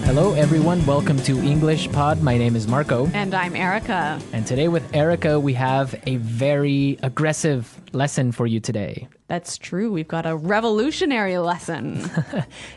Hello, everyone. Welcome to EnglishPod. My name is Marco. And I'm Erica. And today with Erica, we have a very aggressive lesson for you today. That's true. We've got a revolutionary lesson.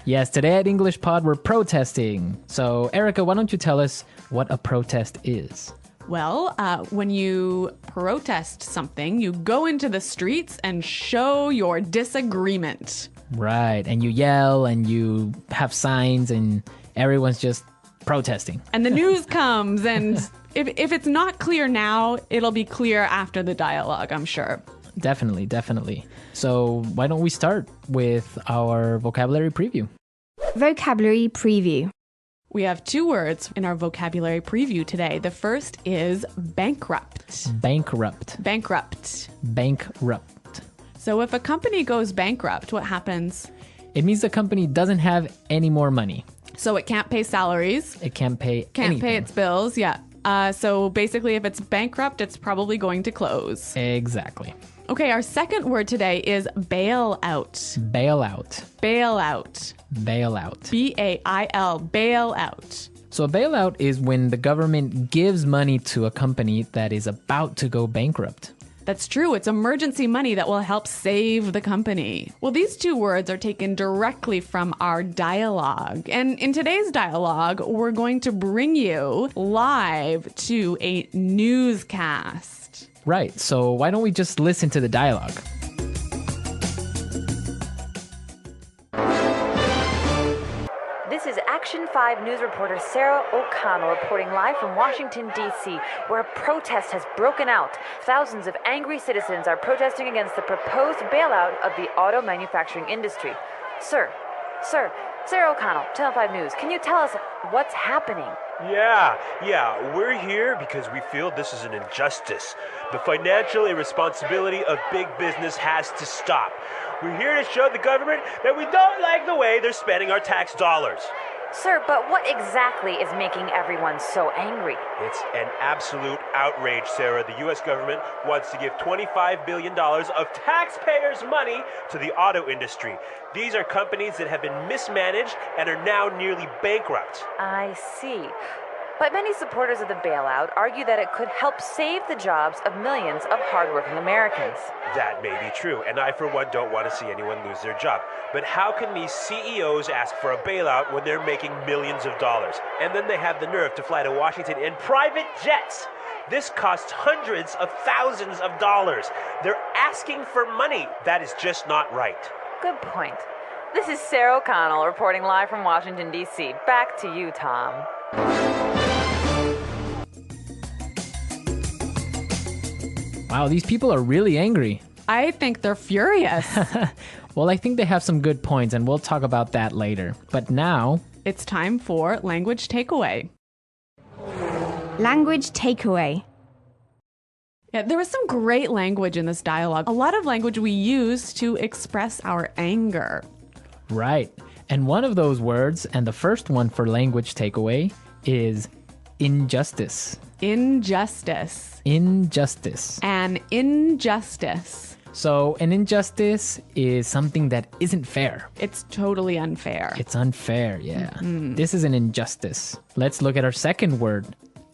Yes, today at EnglishPod, we're protesting. So, Erica, why don't you tell us what a protest is? Well, when you protest something, you go into the streets and show your disagreement. Right. And you yell and you have signs and everyone's just protesting. And the news comes, and if it's not clear now, it'll be clear after the dialogue, I'm sure. Definitely. So why don't we start with our vocabulary preview? Vocabulary preview. We have two words in our vocabulary preview today. The first is bankrupt. Bankrupt. Bankrupt. Bankrupt. So if a company goes bankrupt, what happens? It means the company doesn't have any more money. So it can't pay salaries. It can't pay Can't anything. pay its bills, yeah. So basically, if it's bankrupt, it's probably going to close. Exactly. Okay, our second word today is bailout. Bailout. Bailout. Bailout. B-A-I-L, bailout. So a bailout is when the government gives money to a company that is about to go bankrupt. That's true. It's emergency money that will help save the company. Well, these two words are taken directly from our dialogue. And in today's dialogue, we're going to bring you live to a newscast. Right. So why don't we just listen to the dialogue? This is Action 5 News reporter Sarah O'Connell reporting live from Washington, D.C., where a protest has broken out. Thousands of angry citizens are protesting against the proposed bailout of the auto manufacturing industry. Sir, Sarah O'Connell, Channel 5 News, can you tell us what's happening? Yeah, we're here because we feel this is an injustice. The financial irresponsibility of big business has to stop. We're here to show the government that we don't like the way they're spending our tax dollars. Sir, but what exactly is making everyone so angry? It's an absolute outrage, Sarah. The U.S. government wants to give $25 billion of taxpayers' money to the auto industry. These are companies that have been mismanaged and are now nearly bankrupt. I see. But many supporters of the bailout argue that it could help save the jobs of millions of hardworking Americans. That may be true, and I, for one, don't want to see anyone lose their job. But how can these CEOs ask for a bailout when they're making millions of dollars? And then they have the nerve to fly to Washington in private jets. This costs hundreds of thousands of dollars. They're asking for money. That is just not right. Good point. This is Sarah O'Connell reporting live from Washington, D.C. Back to you, Tom. Wow, these people are really angry. I think they're furious. Well, I think they have some good points, and we'll talk about that later. But now, It's time for language takeaway. Language takeaway. Yeah, there was some great language in this dialogue. A lot of language we use to express our anger. right. And one of those words, and the first one for language takeaway, is injustice. Injustice. Injustice. An injustice. So an injustice is something that isn't fair. It's totally unfair. It's unfair, yeah. This is an injustice. Let's look at our second word,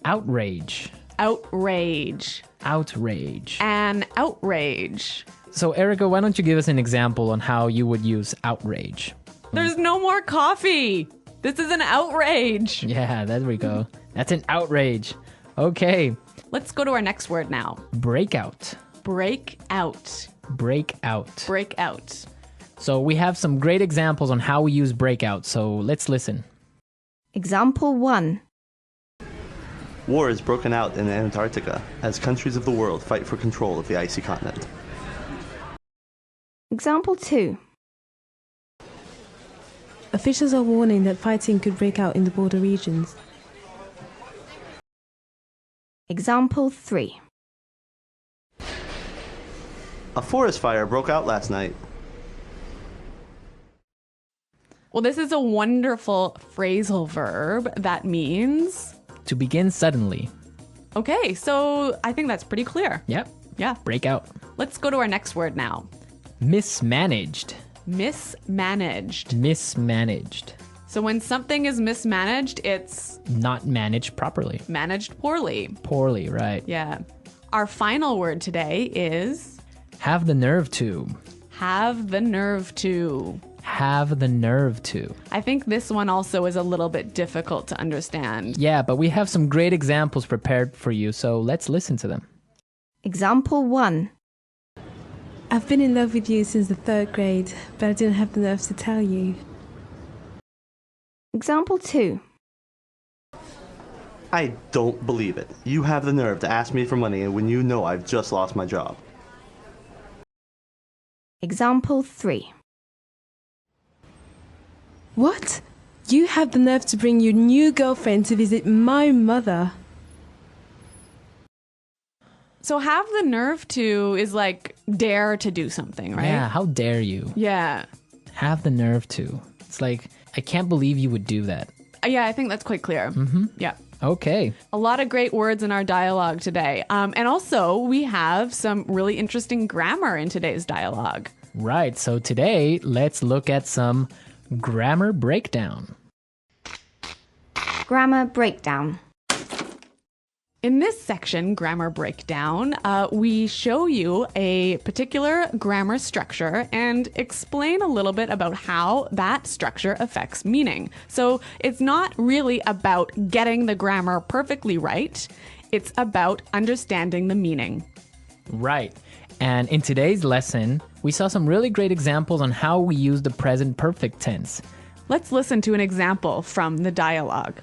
outrage. Outrage. Outrage. An outrage. So Erica, why don't you give us an example on how you would use outrage? There's no more coffee. This is an outrage. Yeah, there we go. That's an outrage. Okay, Let's go to our next word now. breakout. Break out. Breakout. Break out. So we have some great examples on how we use breakout, so let's listen. Example 1. War is broken out in Antarctica as countries of the world fight for control of the icy continent. Example 2. Officials are warning that fighting could break out in the border regions. Example 3. A forest fire broke out last night. Well, this is a wonderful phrasal verb that means... To begin suddenly. Okay, so I think that's pretty clear. Yep, Yeah. breakout. Let's go to our next word now. Mismanaged. Mismanaged. Mismanaged. So when something is mismanaged, it's Not managed properly. managed poorly. Poorly, right. Yeah. Our final word today is Have the nerve to. have the nerve to. Have the nerve to. I think this one also is a little bit difficult to understand. Yeah, but we have some great examples prepared for you, so let's listen to them. Example 1. I've been in love with you since the 3rd grade, but I didn't have the nerve to tell you. Example 2. I don't believe it. You have the nerve to ask me for money when you know I've just lost my job. Example 3. What? You have the nerve to bring your new girlfriend to visit my mother. So have the nerve to is like dare to do something, right? Yeah, how dare you? Yeah. Have the nerve to. It's like, I can't believe you would do that. Yeah, I think that's quite clear. Mm-hmm. Yeah. Okay. A lot of great words in our dialogue today. And also, we have some really interesting grammar in today's dialogue. Right, so today, let's look at some grammar breakdown. Grammar breakdown. In this section, grammar breakdown, we show you a particular grammar structure and explain a little bit about how that structure affects meaning. So it's not really about getting the grammar perfectly right. It's about understanding the meaning. Right. And in today's lesson, we saw some really great examples on how we use the present perfect tense. Let's listen to an example from the dialogue.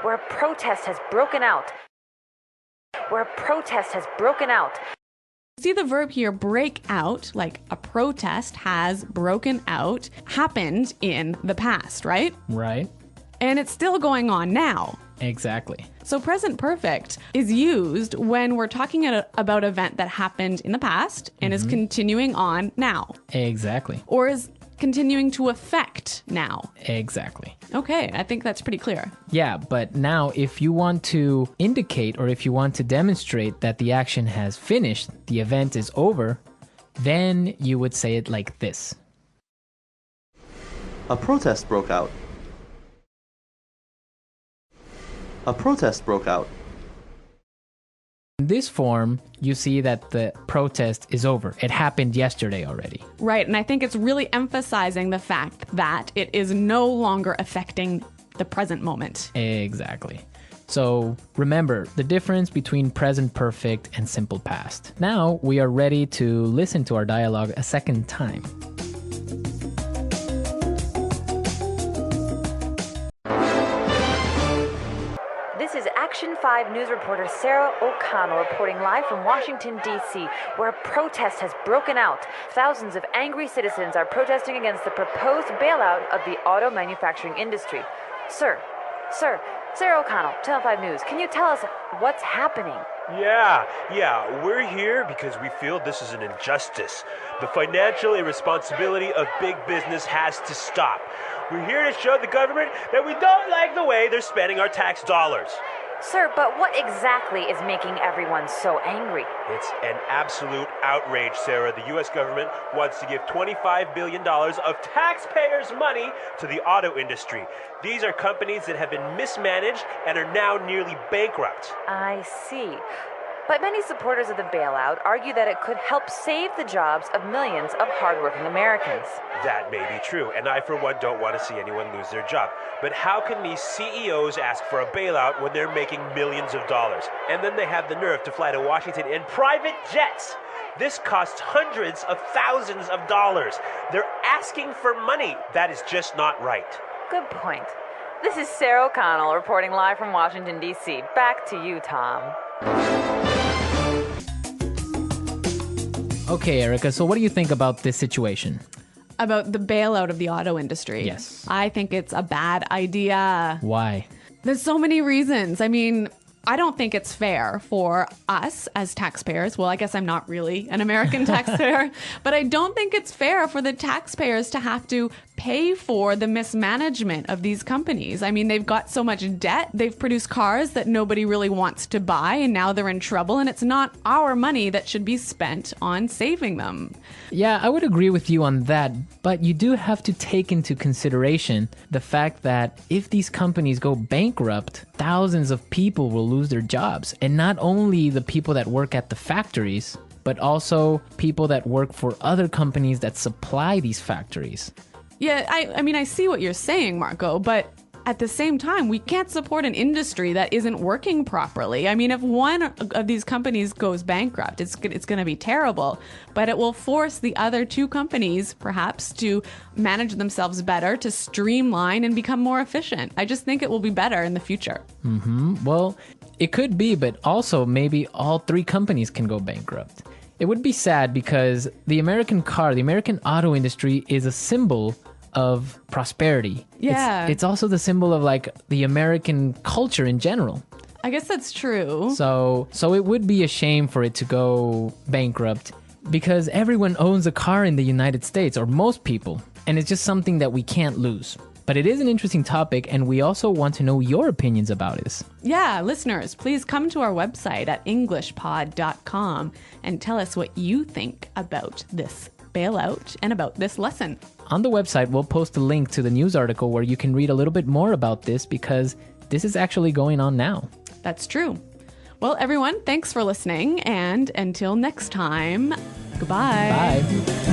Where a protest has broken out. Where a protest has broken out. See the verb here, break out, like a protest has broken out, happened in the past, right? Right? And it's still going on now. Exactly. So present perfect is used when we're talking about an event that happened in the past and is continuing on now, Exactly. or is continuing to affect now. Exactly. Okay, I think that's pretty clear. Yeah, but now if you want to indicate or if you want to demonstrate that the action has finished, the event is over, then you would say it like this. A protest broke out. A protest broke out. In this form, you see that the protest is over. It happened yesterday already. Right, and I think it's really emphasizing the fact that it is no longer affecting the present moment. Exactly. So remember the difference between present perfect and simple past. Now we are ready to listen to our dialogue a second time. This is Action 5 news reporter Sarah O'Connell reporting live from Washington, D.C., where a protest has broken out. Thousands of angry citizens are protesting against the proposed bailout of the auto manufacturing industry. Sir, Sarah O'Connell, Channel 5 News, can you tell us what's happening? Yeah, we're here because we feel this is an injustice. The financial irresponsibility of big business has to stop. We're here to show the government that we don't like the way they're spending our tax dollars. Sir, but what exactly is making everyone so angry? It's an absolute outrage, Sarah. The U.S. government wants to give $25 billion of taxpayers' money to the auto industry. These are companies that have been mismanaged and are now nearly bankrupt. I see. But many supporters of the bailout argue that it could help save the jobs of millions of hardworking Americans. That may be true, and I, for one, don't want to see anyone lose their job. But how can these CEOs ask for a bailout when they're making millions of dollars? And then they have the nerve to fly to Washington in private jets. This costs hundreds of thousands of dollars. They're asking for money. That is just not right. Good point. This is Sarah O'Connell reporting live from Washington, D.C. Back to you, Tom. Okay, Erica, so what do you think about this situation? About the bailout of the auto industry. Yes. I think it's a bad idea. Why? There's so many reasons. I mean, I don't think it's fair for us as taxpayers. Well, I guess I'm not really an American taxpayer, but I don't think it's fair for the taxpayers to have to pay for the mismanagement of these companies. I mean, they've got so much debt. They've produced cars that nobody really wants to buy, and now they're in trouble, and it's not our money that should be spent on saving them. Yeah, I would agree with you on that, but you do have to take into consideration the fact that if these companies go bankrupt, thousands of people will lose their jobs. And not only the people that work at the factories, but also people that work for other companies that supply these factories. Yeah, I mean, I see what you're saying, Marco, but at the same time, we can't support an industry that isn't working properly. I mean, if one of these companies goes bankrupt, it's going to be terrible, but it will force the other two companies, perhaps, to manage themselves better, to streamline and become more efficient. I just think it will be better in the future. Well, it could be, but also maybe all three companies can go bankrupt. It would be sad because the American auto industry is a symbol of prosperity. Yeah. It's also the symbol of like the American culture in general. I guess that's true. So it would be a shame for it to go bankrupt because everyone owns a car in the United States, or most people, and it's just something that we can't lose. But it is an interesting topic, and we also want to know your opinions about this. Yeah, listeners, please come to our website at EnglishPod.com and tell us what you think about this bailout and about this lesson. On the website, we'll post a link to the news article where you can read a little bit more about this because this is actually going on now. That's true. Well, everyone, thanks for listening, and until next time, goodbye. Bye.